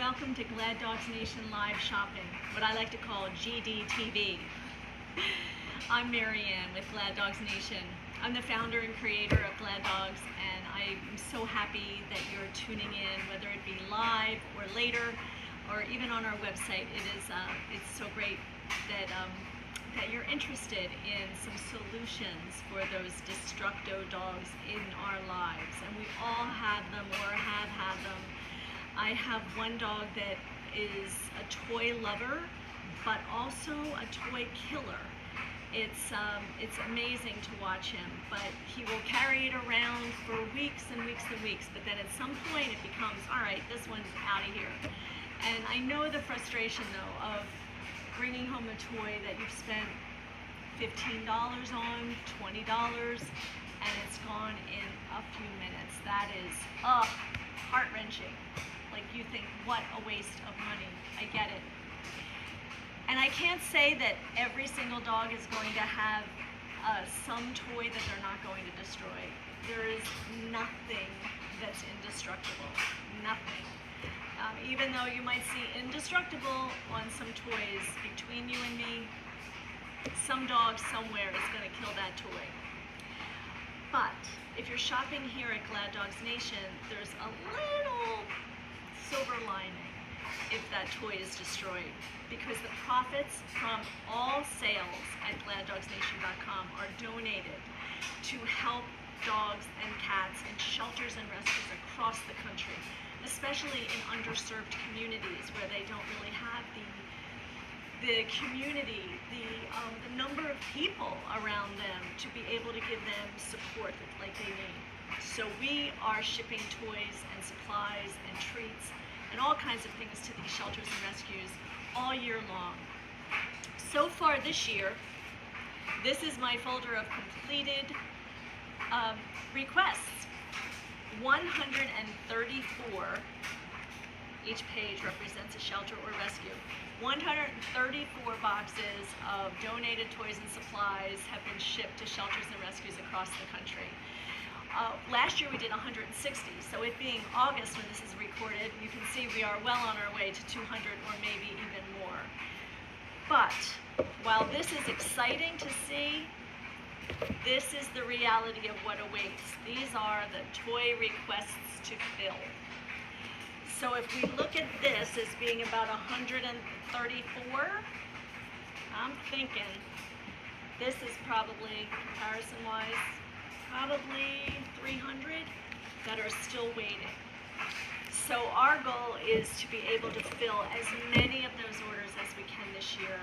welcome to Glad Dogs Nation Live Shopping, what I like to call GDTV. I'm Marianne with Glad Dogs Nation. I'm the founder and creator of Glad Dogs, and I'm so happy that you're tuning in, whether it be live or later, or even on our website. It's so great that that you're interested in some solutions for those Destructo dogs in our lives, and we all have them or have had them. I have one dog that is a toy lover, but also a toy killer. It's amazing to watch him, but he will carry it around for weeks and weeks and weeks, but then at some point it becomes, all right, this one's out of here. And I know the frustration though of bringing home a toy that you've spent $15 on, $20, and it's gone in a few minutes. That is heart-wrenching. Like, you think, what a waste of money. I get it. And I can't say that every single dog is going to have some toy that they're not going to destroy. There is nothing that's indestructible. Nothing. Even though you might see indestructible on some toys, between you and me, some dog somewhere is going to kill that toy. But if you're shopping here at Glad Dogs Nation, there's a little silver lining if that toy is destroyed, because the profits from all sales at gladdogsnation.com are donated to help dogs and cats in shelters and rescues across the country, especially in underserved communities where they don't really have the community, the number of people around them to be able to give them support like they need. So we are shipping toys and supplies and treats and all kinds of things to these shelters and rescues all year long. So far this year, this is my folder of completed requests. 134, each page represents a shelter or rescue. 134 boxes of donated toys and supplies have been shipped to shelters and rescues across the country. Last year we did 160, so it being August when this is recorded, you can see we are well on our way to 200 or maybe even more. But while this is exciting to see, this is the reality of what awaits. These are the toy requests to fill. So if we look at this as being about 134, I'm thinking this is probably, comparison-wise, probably 300 that are still waiting. So our goal is to be able to fill as many of those orders as we can this year,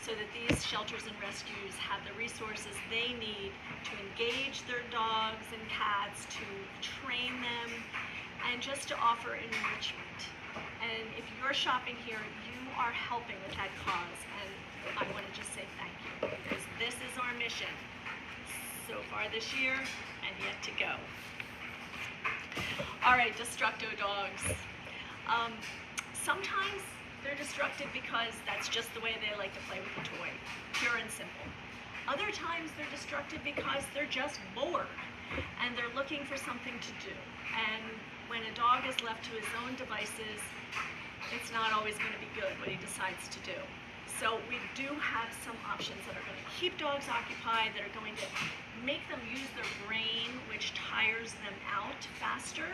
so that these shelters and rescues have the resources they need to engage their dogs and cats, to train them, and just to offer enrichment. And if you're shopping here, you are helping with that cause, and I want to just say thank you, because this is our mission so far this year and yet to go. All right, Destructo dogs. Sometimes they're destructive because that's just the way they like to play with the toy, pure and simple. Other times they're destructive because they're just bored and they're looking for something to do. And when a dog is left to his own devices, it's not always going to be good what he decides to do. So we do have some options that are going to keep dogs occupied, that are going to make them use their brain, which tires them out faster.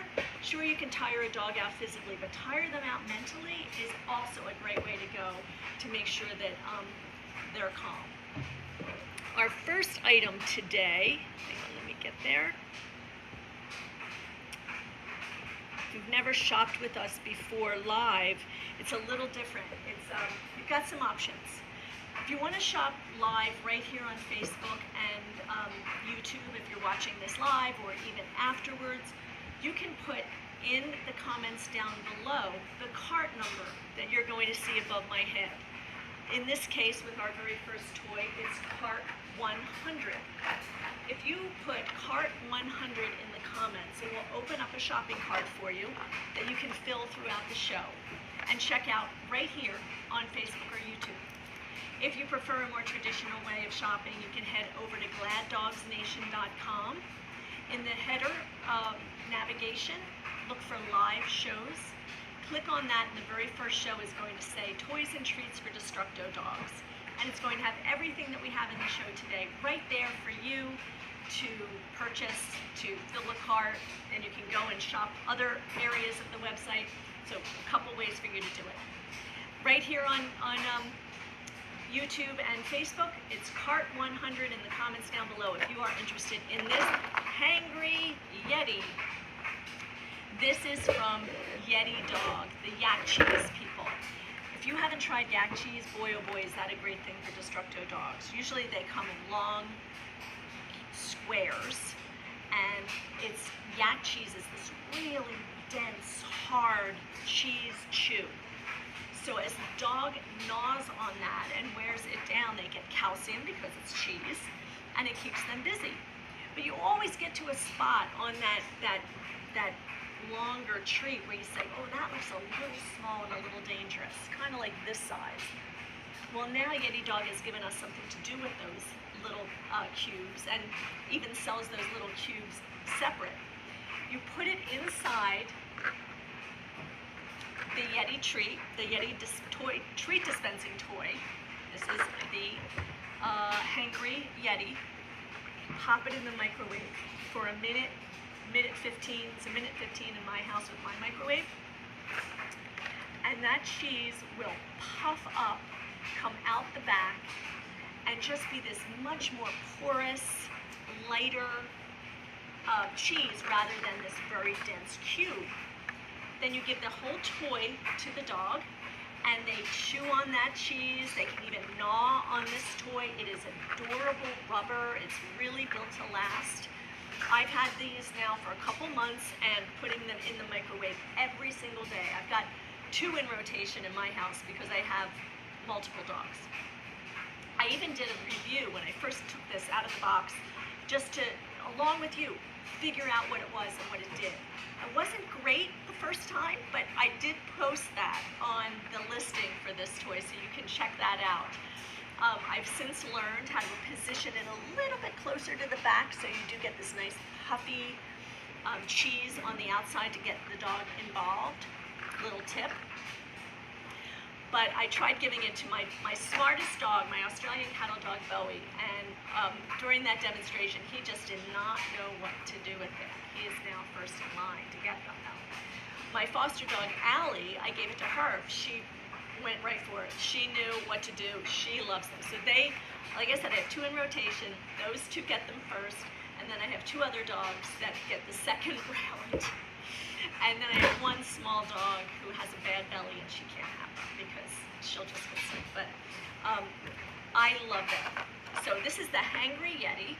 Sure, you can tire a dog out physically, but tire them out mentally is also a great way to go to make sure that they're calm. Our first item today, hang on, let me get there. If you've never shopped with us before live, it's a little different. You've got some options. If you want to shop live right here on Facebook and YouTube, if you're watching this live or even afterwards, you can put in the comments down below the cart number that you're going to see above my head. In this case, with our very first toy, it's cart 100. If you put cart 100 in the comments, it will open up a shopping cart for you that you can fill throughout the show and check out right here on Facebook or YouTube. If you prefer a more traditional way of shopping, you can head over to gladdogsnation.com. In the header navigation, look for live shows, click on that, and the very first show is going to say Toys and Treats for Destructo Dogs. And it's going to have everything that we have in the show today right there for you to purchase, to fill a cart, and you can go and shop other areas of the website. So a couple ways for you to do it. Right here on YouTube and Facebook, it's Cart 100 in the comments down below if you are interested in this Hangry Yeti. This is from Yeti Dog, the yak cheese people. If you haven't tried yak cheese, boy oh boy is that a great thing for Destructo dogs. Usually they come in long squares, and yak cheese is this really dense, hard cheese chew. So as the dog gnaws on that and wears it down, they get calcium because it's cheese, and it keeps them busy. But you always get to a spot on that longer treat where you say, oh, that looks a little small and a little dangerous, kind of like this size. Well, now Yeti Dog has given us something to do with those little cubes, and even sells those little cubes separate. You put it inside the Yeti treat, the Yeti treat dispensing toy. This is the Hangry Yeti. Pop it in the microwave for a minute, minute 15. It's a minute 15 in my house with my microwave. And that cheese will puff up, come out the back, and just be this much more porous, lighter cheese rather than this very dense cube. Then you give the whole toy to the dog, and they chew on that cheese. They can even gnaw on this toy. It is adorable rubber. It's really built to last. I've had these now for a couple months and putting them in the microwave every single day. I've got 2 in rotation in my house because I have multiple dogs. I even did a review when I first took this out of the box, just to, along with you, figure out what it was and what it did. It wasn't great the first time, but I did post that on the listing for this toy, so you can check that out. I've since learned how to position it a little bit closer to the back, so you do get this nice puffy cheese on the outside to get the dog involved. Little tip. But I tried giving it to my smartest dog, my Australian cattle dog, Bowie, and during that demonstration, he just did not know what to do with it. He is now first in line to get them out. My foster dog, Allie, I gave it to her. She went right for it. She knew what to do. She loves them. So they, like I said, I have 2 in rotation. Those 2 get them first, and then I have 2 other dogs that get the second round. And then I have 1 small dog who has a bad belly, and she can't have them because she'll just get sick. But I love them. So this is the Hangry Yeti.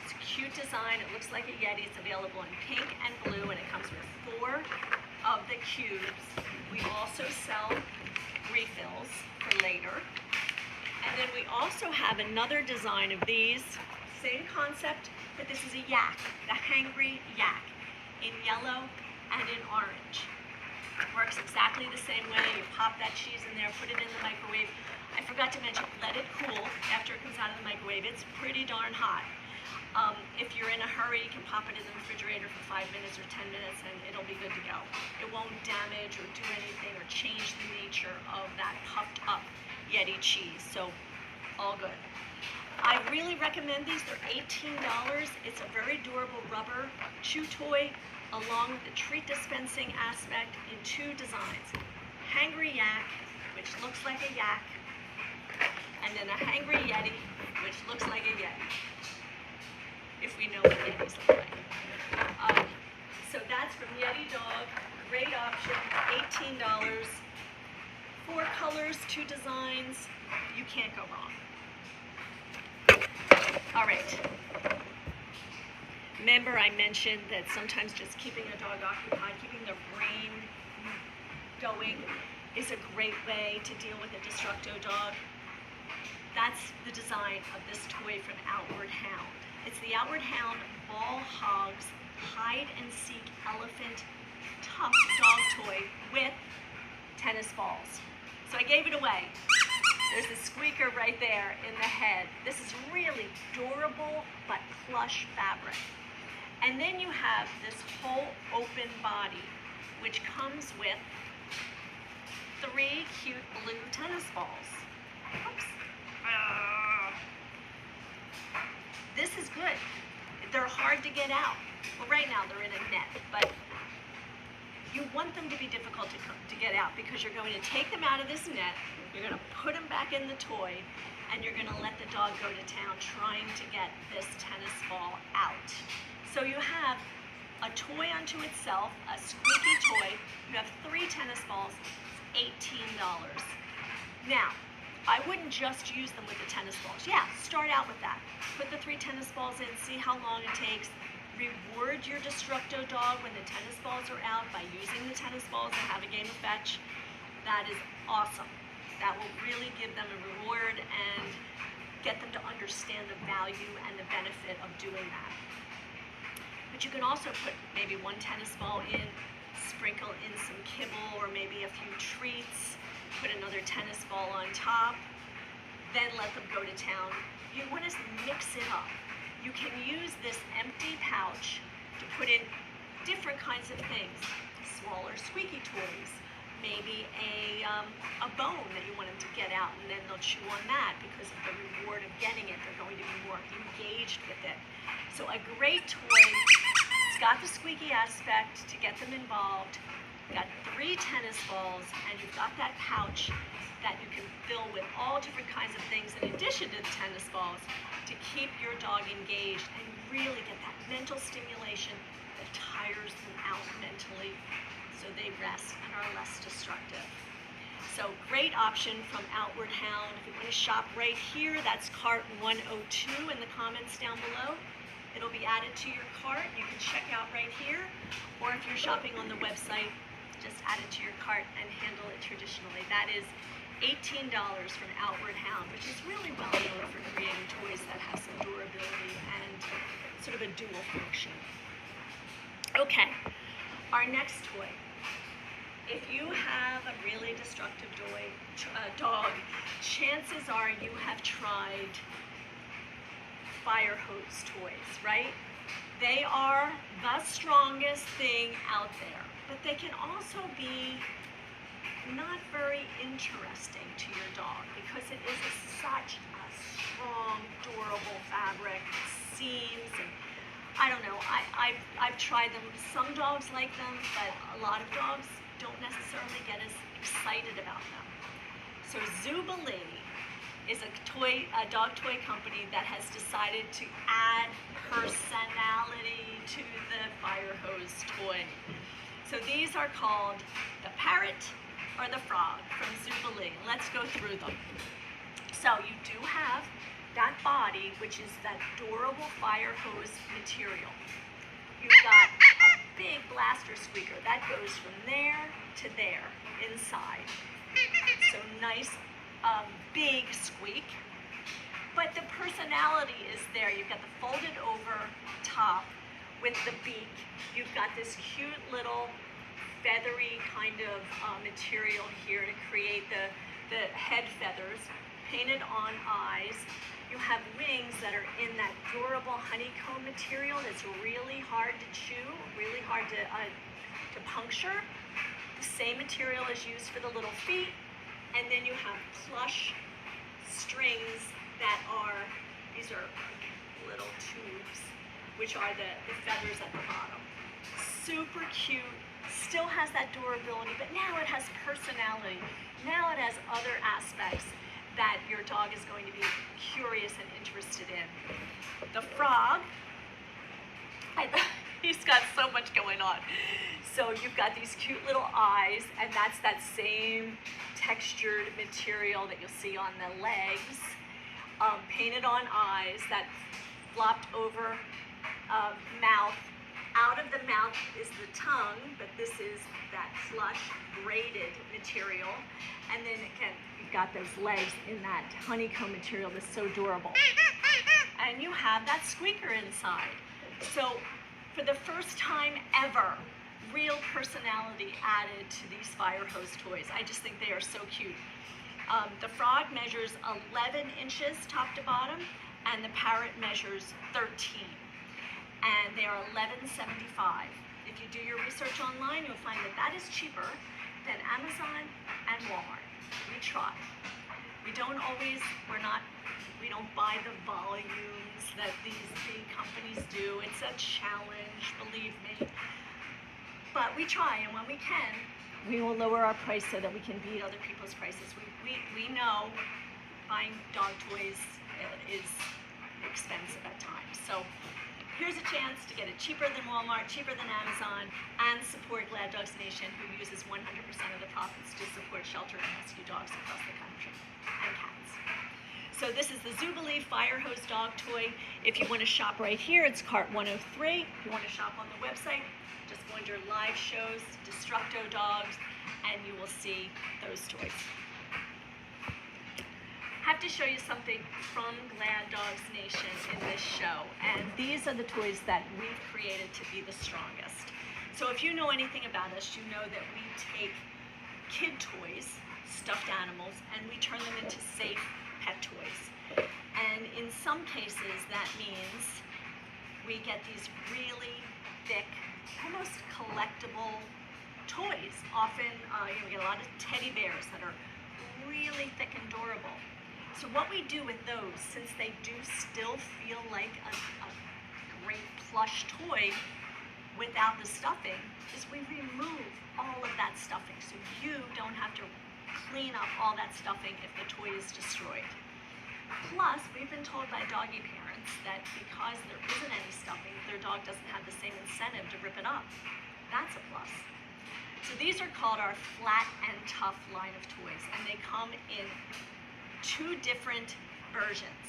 It's a cute design. It looks like a Yeti. It's available in pink and blue, and it comes with 4 of the cubes. We also sell refills for later. And then we also have another design of these. Same concept, but this is a yak, the Hangry Yak, in yellow and in orange. It works exactly the same way. You pop that cheese in there, put it in the microwave. I forgot to mention, let it cool after it comes out of the microwave. It's pretty darn hot. If you're in a hurry, you can pop it in the refrigerator for 5 minutes or 10 minutes and it'll be good to go. It won't damage or do anything or change the nature of that puffed up Yeti cheese. So, all good. I really recommend these. They're $18. It's a very durable rubber chew toy along with the treat dispensing aspect in 2 designs. Hangry Yak, which looks like a yak, and then a Hangry Yeti, which looks like a Yeti, if we know what Yetis look like. So that's from Yeti Dog. Great option, $18. 4 colors, 2 designs. You can't go wrong. All right. Remember, I mentioned that sometimes just keeping a dog occupied, keeping their brain going, is a great way to deal with a Destructo dog. That's the design of this toy from Outward Hound. It's the Outward Hound Ball Hogs Hide and Seek Elephant Tough Dog Toy with tennis balls. So I gave it away. There's a squeaker right there in the head. This is really durable but plush fabric. And then you have this whole open body, which comes with 3 cute blue tennis balls. Oops. This is good. They're hard to get out. Well, right now they're in a net, but you want them to be difficult to get out because you're going to take them out of this net, you're going to put them back in the toy, and you're going to let the dog go to town trying to get this tennis ball out. So you have a toy unto itself, a squeaky toy. You have 3 tennis balls, $18. Now, I wouldn't just use them with the tennis balls. Yeah, start out with that. Put the 3 tennis balls in, see how long it takes. Reward your Destructo dog when the tennis balls are out by using the tennis balls and have a game of fetch. That is awesome. That will really give them a reward and get them to understand the value and the benefit of doing that. But you can also put maybe 1 tennis ball in, sprinkle in some kibble or maybe a few treats, put another tennis ball on top, then let them go to town. You want to mix it up. You can use this empty pouch to put in different kinds of things. Smaller squeaky toys, maybe a bone that you want them to get out, and then they'll chew on that because of the reward of getting it. They're going to be more engaged with it. So a great toy. It's got the squeaky aspect to get them involved. You've got 3 tennis balls, and you've got that pouch that you can fill with all different kinds of things in addition to the tennis balls to keep your dog engaged and really get that mental stimulation that tires them out mentally so they rest and are less destructive. So great option from Outward Hound. If you want to shop right here, that's cart 102 in the comments down below. It'll be added to your cart. You can check out right here, or if you're shopping on the website, just add it to your cart and handle it traditionally. That is $18 from Outward Hound, which is really well known for creating toys that have some durability and sort of a dual function. Okay, our next toy. If you have a really destructive dog, chances are you have tried fire hose toys, right? They are the strongest thing out there, but they can also be not very interesting to your dog because it is such a strong, durable fabric, seams, and I don't know, I've tried them. Some dogs like them, but a lot of dogs don't necessarily get as excited about them. So Zubilee is a dog toy company that has decided to add personality to the fire hose toy. So these are called the Parrot or the Frog from Zubilee. Let's go through them. So you do have that body, which is that durable fire hose material. You've got a big blaster squeaker that goes from there to there inside. So nice, big squeak. But the personality is there. You've got the folded over top with the beak. You've got this cute little feathery kind of material here to create the head feathers, painted on eyes. You have wings that are in that durable honeycomb material that's really hard to chew, really hard to puncture. The same material is used for the little feet, and then you have plush strings that are, these are little tubes, which are the feathers at the bottom. Super cute. Still has that durability, but now it has personality. Now it has other aspects that your dog is going to be curious and interested in. The Frog, he's got so much going on. So you've got these cute little eyes, and that's that same textured material that you'll see on the legs, painted on eyes, that flopped over mouth. Out of the mouth is the tongue, but this is that plush braided material. And then again, you've got those legs in that honeycomb material that's so durable. And you have that squeaker inside. So for the first time ever, real personality added to these fire hose toys. I just think they are so cute. The Frog measures 11 inches top to bottom, and the Parrot measures 13. And they are $11.75. If you do your research online, you'll find that that is cheaper than Amazon and Walmart. We try. We don't buy the volumes that these big companies do. It's a challenge, believe me. But we try, and when we can, we will lower our price so that we can beat other people's prices. We know buying dog toys is expensive at times. So here's a chance to get it cheaper than Walmart, cheaper than Amazon, and support Glad Dogs Nation, who uses 100% of the profits to support shelter and rescue dogs across the country, and cats. So this is the Zubilee Fire Hose dog toy. If you want to shop right here, it's cart 103. If you want to shop on the website, just go under live shows, Destructo dogs, and you will see those toys. I have to show you something from Glad Dogs Nation in this show, and these are the toys that we've created to be the strongest. So if you know anything about us, you know that we take kid toys, stuffed animals, and we turn them into safe pet toys. And in some cases, that means we get these really thick, almost collectible toys. Often, we get a lot of teddy bears that are really thick and durable. So what we do with those, since they do still feel like a great plush toy without the stuffing, is we remove all of that stuffing. So you don't have to clean up all that stuffing if the toy is destroyed. Plus, we've been told by doggy parents that because there isn't any stuffing, their dog doesn't have the same incentive to rip it up. That's a plus. So these are called our Flat and Tough line of toys, and they come in two different versions.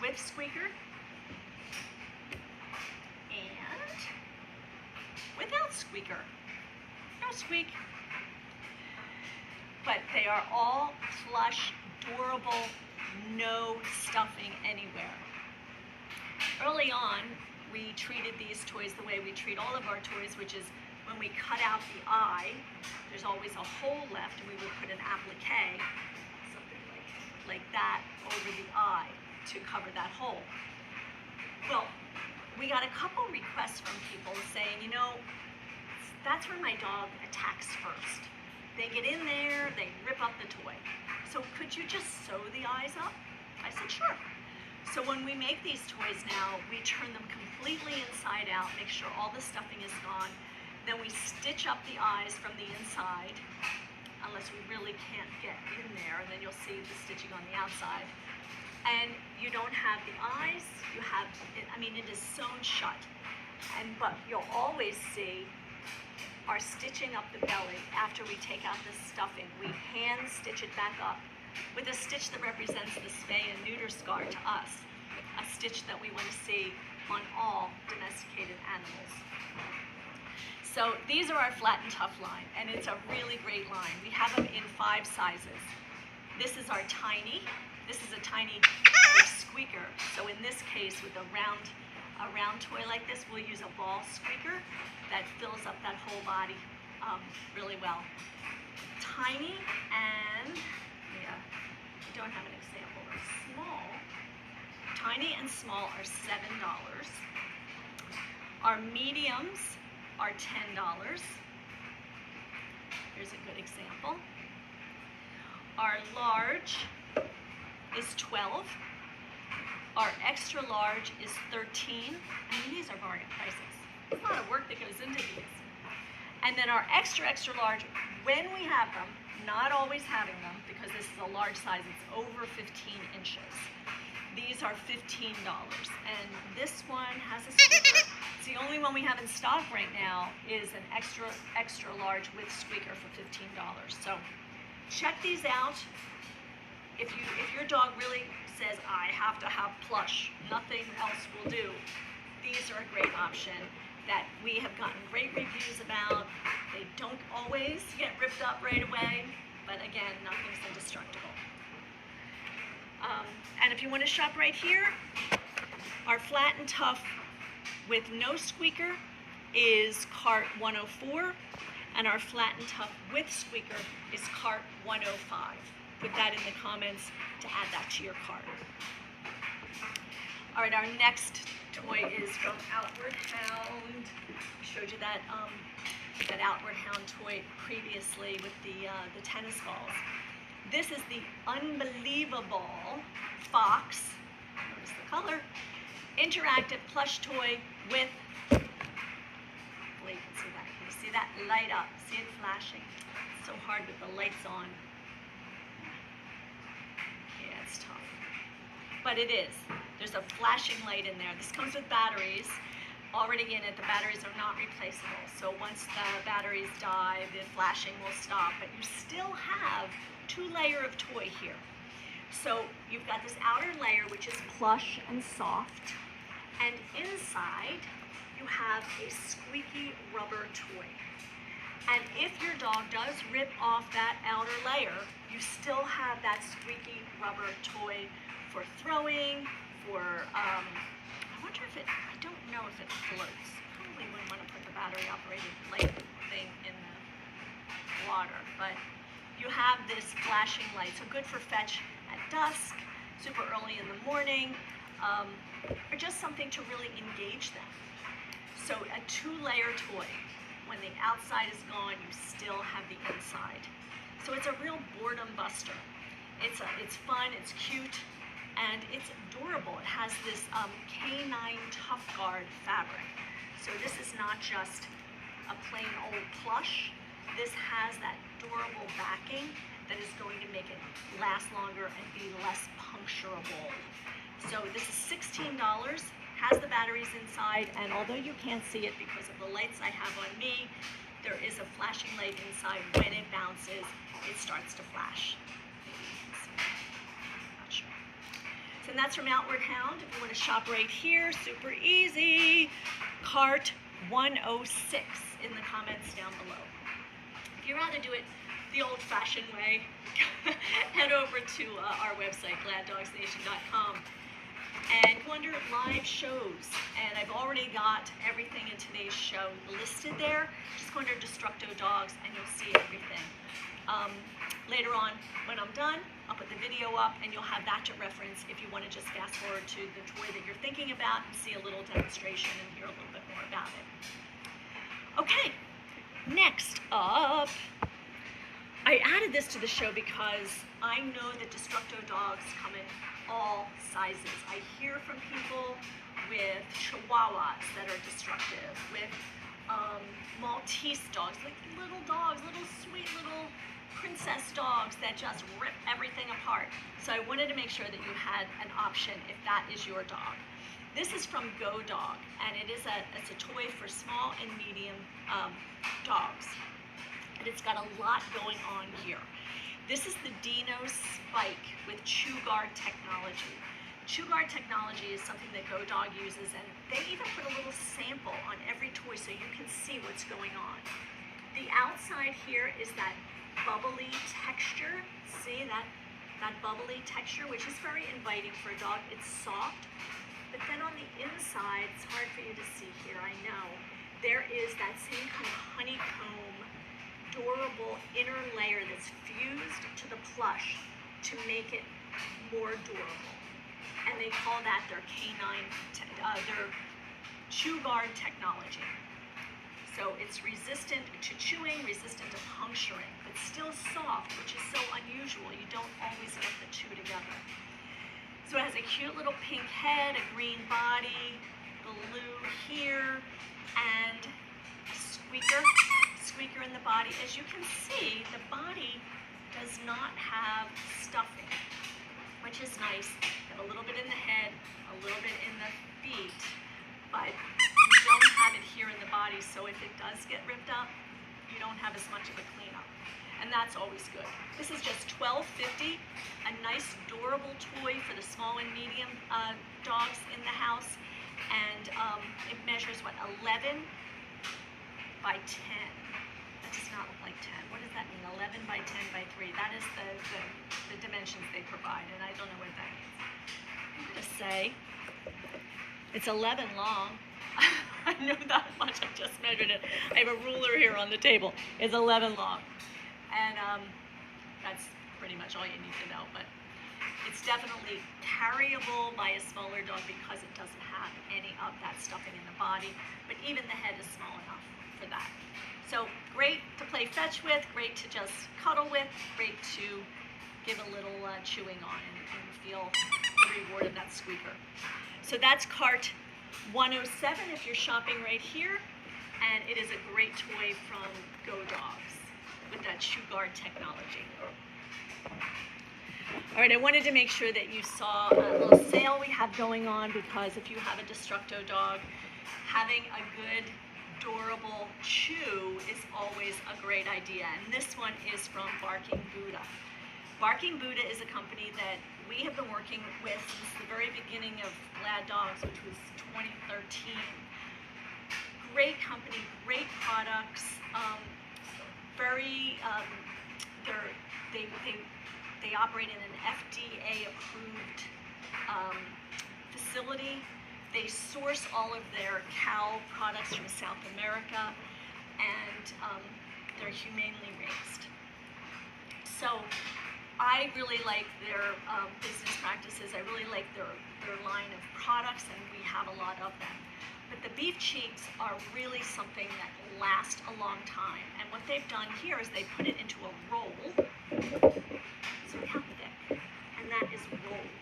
With squeaker and without squeaker. No squeak. But they are all plush, durable, no stuffing anywhere. Early on, we treated these toys the way we treat all of our toys, which is when we cut out the eye, there's always a hole left, and we would put an applique, something like that, over the eye to cover that hole. Well, we got a couple requests from people saying, you know, that's where my dog attacks first. They get in there, they rip up the toy. So could you just sew the eyes up? I said, sure. So when we make these toys now, we turn them completely inside out, make sure all the stuffing is gone. Then we stitch up the eyes from the inside, unless we really can't get in there, and then you'll see the stitching on the outside. And you don't have the eyes, you have, it is sewn shut. But you'll always see our stitching up the belly after we take out the stuffing. We hand stitch it back up with a stitch that represents the spay and neuter scar to us, a stitch that we want to see on all domesticated animals. So these are our Flat and Tough line, and it's a really great line. We have them in 5 sizes. This is our tiny. This is a tiny squeaker. So in this case, with a round toy like this, we'll use a ball squeaker that fills up that whole body really well. Tiny and, we don't have an example of small. Tiny and small are $7. Our mediums are $10. Here's a good example. Our large is $12. Our extra large is $13. These are bargain prices. There's a lot of work that goes into these. And then our extra large, when we have them, not always having them, because this is a large size, it's over 15 inches. These are $15. And this one has a squeaker. It's the only one we have in stock right now is an extra large with squeaker for $15. So check these out. If your dog really says, I have to have plush, nothing else will do, these are a great option that we have gotten great reviews about. They don't always get ripped up right away, but again, nothing's indestructible. And if you want to shop right here, our Flat and Tough with no squeaker is cart 104, and our Flat and Tough with squeaker is cart 105. Put that in the comments to add that to your cart. All right, our next toy is from Outward Hound. I showed you that that Outward Hound toy previously with the tennis balls. This is the unbelievable Fox. Notice the color. Interactive plush toy with. Hopefully you can see that. Can you see that light up? See it flashing? It's so hard with the lights on. Yeah, it's tough. But it is. There's a flashing light in there. This comes with batteries already in it. The batteries are not replaceable. So once the batteries die, the flashing will stop. But you still have 2-layer of toy here. So you've got this outer layer, which is plush and soft. And inside, you have a squeaky rubber toy. And if your dog does rip off that outer layer, you still have that squeaky rubber toy for throwing, for, I wonder if it, I don't know if it floats. Probably wouldn't want to put the battery operated light thing in the water, but you have this flashing light. So good for fetch at dusk, super early in the morning, or just something to really engage them. So a 2-layer toy. When the outside is gone, you still have the inside. So it's a real boredom buster. It's fun, it's cute, and it's adorable. It has this canine tough guard fabric. So this is not just a plain old plush. This has that durable backing that is going to make it last longer and be less puncturable. So this is $16. Has the batteries inside, and although you can't see it because of the lights I have on me, there is a flashing light inside. When it bounces, it starts to flash. Maybe you can see it. Not sure. So that's from Outward Hound. If you want to shop right here, super easy. Cart 106 in the comments down below. If you'd rather do it the old-fashioned way, head over to our website, gladdogsnation.com. And go under live shows, and I've already got everything in today's show listed there. Just go under Destructo Dogs and you'll see everything. Later on, when I'm done, I'll put the video up and you'll have that to reference if you want to just fast forward to the toy that you're thinking about and see a little demonstration and hear a little bit more about it. Okay, next up, I added this to the show because I know that Destructo Dogs come in all sizes. I hear from people with Chihuahuas that are destructive, with Maltese dogs, like little dogs, little sweet little princess dogs that just rip everything apart. So I wanted to make sure that you had an option if that is your dog. This is from Go Dog, and it's a toy for small and medium dogs. And it's got a lot going on here. This is the Dino Spike with Chew Guard technology. Chew Guard technology is something that Go Dog uses, and they even put a little sample on every toy so you can see what's going on. The outside here is that bubbly texture. See that bubbly texture, which is very inviting for a dog. It's soft. But then on the inside, it's hard for you to see here, I know, there is that same kind of honeycomb, durable inner layer that's fused to the plush to make it more durable. And they call that their their Chew Guard technology. So it's resistant to chewing, resistant to puncturing, but still soft, which is so unusual. You don't always get the two together. So it has a cute little pink head, a green body, blue here, and a squeaker in the body. As you can see, the body does not have stuffing, which is nice. Got a little bit in the head, a little bit in the feet, but you don't have it here in the body, so if it does get ripped up, you don't have as much of a cleanup. And that's always good. This is just $12.50, a nice durable toy for the small and medium dogs in the house, and it measures, what, 11 by 10. That does not look like 10. What does that mean? 11 by 10 by 3. That is the dimensions they provide, and I don't know what that means. I'm going to say it's 11 long. I know that much. I just measured it. I have a ruler here on the table. It's 11 long. And that's pretty much all you need to know. But It's definitely carryable by a smaller dog because it doesn't have any of that stuffing in the body, but even the head is small enough for that. So great to play fetch with, great to just cuddle with, great to give a little chewing on and feel the reward of that squeaker. So that's cart 107 if you're shopping right here, and it is a great toy from Go Dogs with that shoe guard technology. All right, I wanted to make sure that you saw a little sale we have going on, because if you have a Destructo dog, having a good, durable chew is always a great idea. And this one is from Barking Buddha. Barking Buddha is a company that we have been working with since the very beginning of Glad Dogs, which was 2013. Great company, great products, they operate in an FDA-approved facility. They source all of their cow products from South America, and they're humanely raised. So I really like their business practices. I really like their line of products, and we have a lot of them. But the beef cheeks are really something that last a long time. And what they've done here is they put it into a roll. So look how thick. And that is rolled.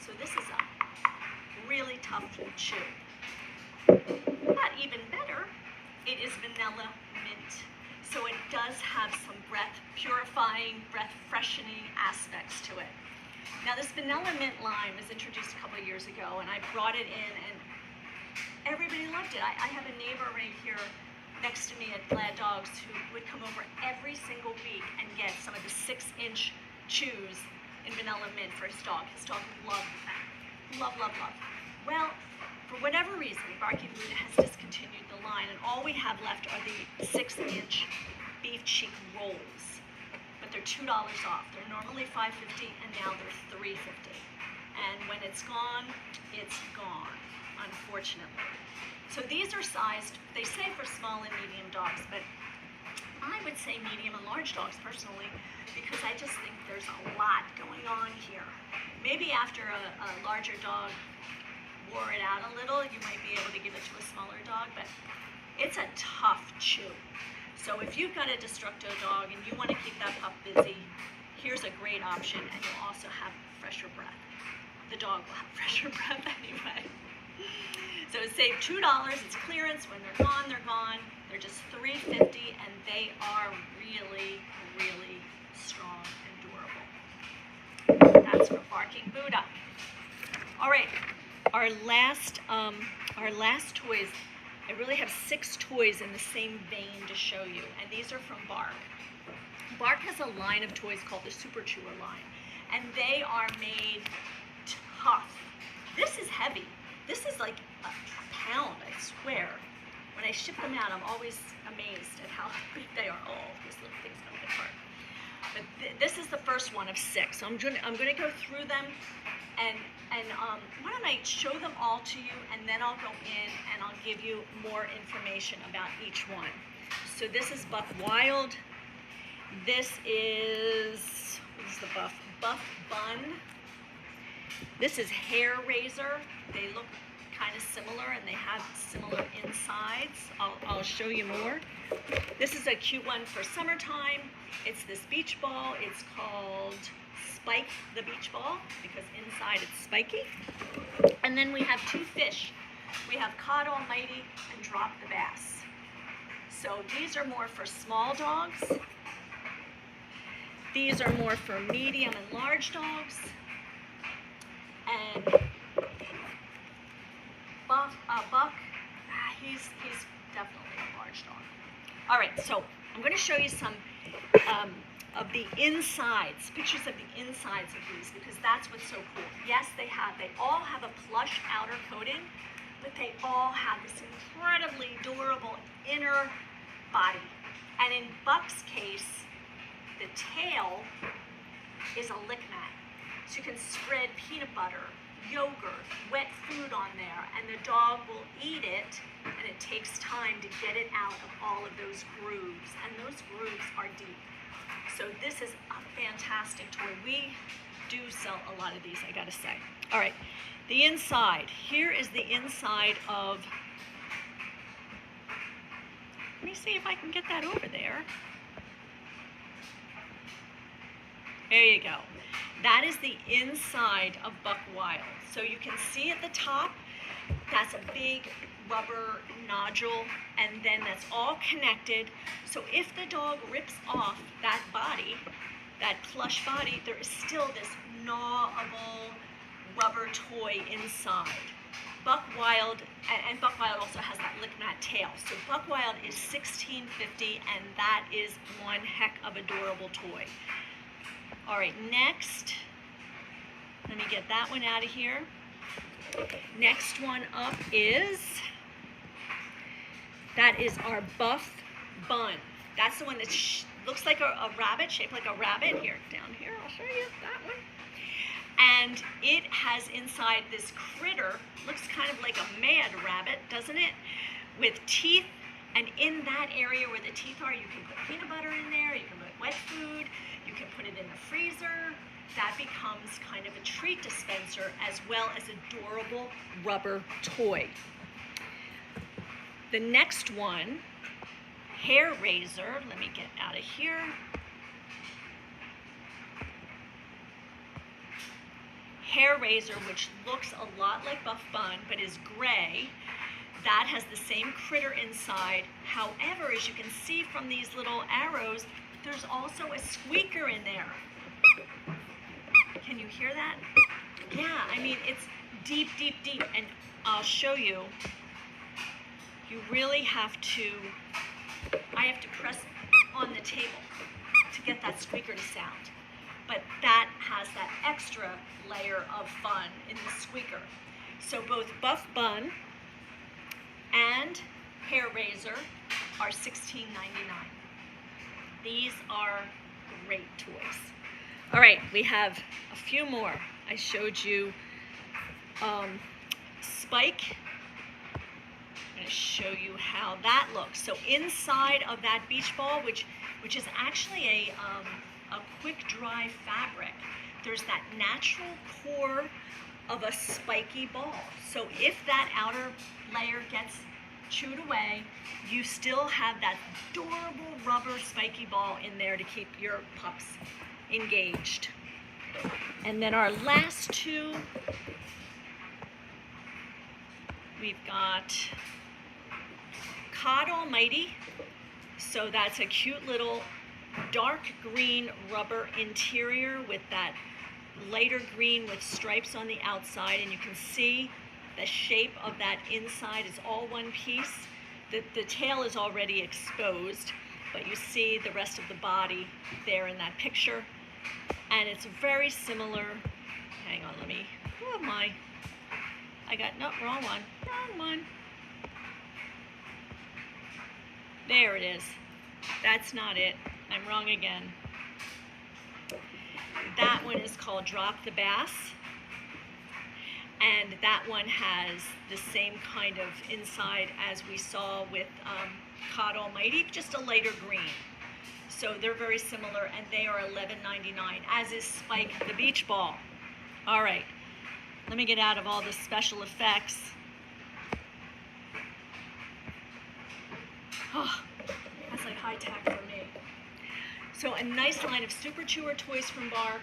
So this is a really tough to chew. But even better, it is vanilla mint. So it does have some breath purifying, breath freshening aspects to it. Now this vanilla mint line was introduced a couple of years ago, and I brought it in, and everybody loved it. I have a neighbor right here next to me at Glad Dogs who would come over every single week and get some of the 6-inch chews in vanilla mint for his dog. His dog loved that. Love, love, love. Well, for whatever reason, Barking Buddha has discontinued the line, and all we have left are the 6-inch beef cheek rolls. But they're $2 off. They're normally $5.50, and now they're $3.50. And when it's gone, unfortunately. So these are sized, they say for small and medium dogs, but I would say medium and large dogs personally, because I just think there's a lot going on here. Maybe after a larger dog wore it out a little, you might be able to give it to a smaller dog, but it's a tough chew. So if you've got a Destructo dog and you want to keep that pup busy, here's a great option, and you'll also have fresher breath. The dog will have fresher breath anyway. So save $2, it's clearance. When they're gone, they're gone. They're just $3.50, and they are really, really strong and durable. That's for Barking Buddha. All right, our last toys. I really have 6 toys in the same vein to show you, and these are from Bark. Bark has a line of toys called the Super Chewer line, and they are made tough. This is heavy. This is like a pound, I swear. When I ship them out, I'm always amazed at how big they are. Oh, these little things don't get hard. But this is the first one of 6. So I'm gonna go through them, and why don't I show them all to you, and then I'll go in and I'll give you more information about each one. So this is Buck Wild. This is, what is the Buff Bun. This is Hair Razor. They look kind of similar, and they have similar insides. I'll show you more. This is a cute one for summertime. It's this beach ball. It's called Spike the Beach Ball because inside it's spiky. And then we have 2 fish. We have Cod Almighty and Drop the Bass. So these are more for small dogs. These are more for medium and large dogs. And Buck, he's definitely a large dog. All right, so I'm going to show you some of the insides, pictures of the insides of these, because that's what's so cool. Yes, they all have a plush outer coating, but they all have this incredibly durable inner body. And in Buck's case, the tail is a lick mat. So you can spread peanut butter, yogurt, wet food on there, and the dog will eat it, and it takes time to get it out of all of those grooves, and those grooves are deep. So this is a fantastic toy. We do sell a lot of these, I gotta say. All right, the inside. Here is the inside of, let me see if I can get that over there. There you go. That is the inside of Buck Wild. So you can see at the top, that's a big rubber nodule, and then that's all connected. So if the dog rips off that body, that plush body, there is still this gnawable rubber toy inside. Buck Wild, and Buck Wild also has that lick mat tail. So Buck Wild is $16.50, and that is one heck of adorable toy. All right, next, let me get that one out of here. Next one up is, that is our Buff Bun. That's the one that looks like a rabbit, shaped like a rabbit. Here, down here, I'll show you that one. And it has inside this critter, looks kind of like a mad rabbit, doesn't it? With teeth, and in that area where the teeth are, you can put peanut butter in there, you can put wet food, you can put it in the freezer. That becomes kind of a treat dispenser as well as adorable rubber toy. The next one, hair razor. Let me get out of here. Hair razor, which looks a lot like Buff Bun, but is gray. That has the same critter inside. However, as you can see from these little arrows, there's also a squeaker in there. Can you hear that? Yeah, I mean, it's deep, deep, deep. And I'll show you. You really have to, I have to press on the table to get that squeaker to sound. But that has that extra layer of fun in the squeaker. So both Buff Bun and hair razor are $16.99. These are great toys. All right, we have a few more. I showed you Spike. I'm going to show you how that looks. So inside of that beach ball, which is actually a quick dry fabric, there's that natural core of a spiky ball. So if that outer layer gets chewed away, you still have that adorable rubber spiky ball in there to keep your pups engaged. And then our last two, we've got Cod Almighty. So that's a cute little dark green rubber interior with that lighter green with stripes on the outside, and you can see the shape of that inside is all one piece. The tail is already exposed, but you see the rest of the body there in that picture. And it's very similar, hang on, let me, who am I? I got, no, wrong one. There it is. That's not it. I'm wrong again. That one is called Drop the Bass. And that one has the same kind of inside as we saw with Cod Almighty, just a lighter green. So they're very similar, and they are $11.99, as is Spike the Beach Ball. All right, let me get out of all the special effects. Oh, that's like high tech for me. So a nice line of Super Chewer toys from Bark.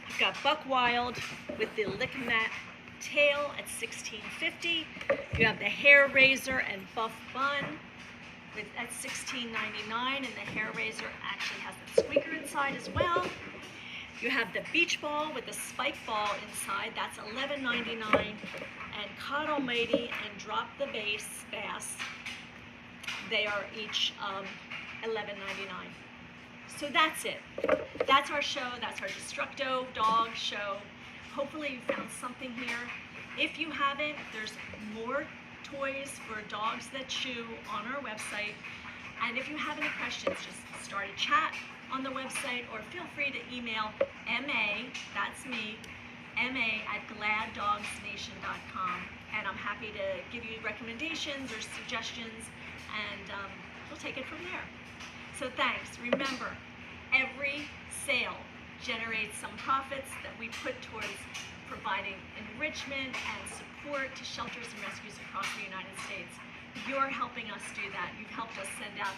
You've got Buck Wild with the Lick Mat tail at $16.50. You have the hair razor and Buff Bun at $16.99, and the hair razor actually has the squeaker inside as well. You have the beach ball with the spike ball inside, that's $11.99, and Cod Almighty and Drop the Bass, they are each $11.99. So that's it. That's our show. That's our Destructo dog show. Hopefully you found something here. If you haven't, there's more toys for dogs that chew on our website. And if you have any questions, just start a chat on the website, or feel free to email MA, that's me, MA@gladdogsnation.com. And I'm happy to give you recommendations or suggestions, and we'll take it from there. So thanks. Remember, every sale generates some profits that we put towards providing enrichment and support to shelters and rescues across the United States. You're helping us do that. You've helped us send out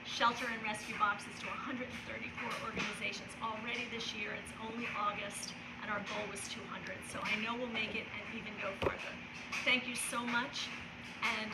shelter and rescue boxes to 134 organizations already this year. It's only August, and our goal was 200. So I know we'll make it and even go further. Thank you so much, and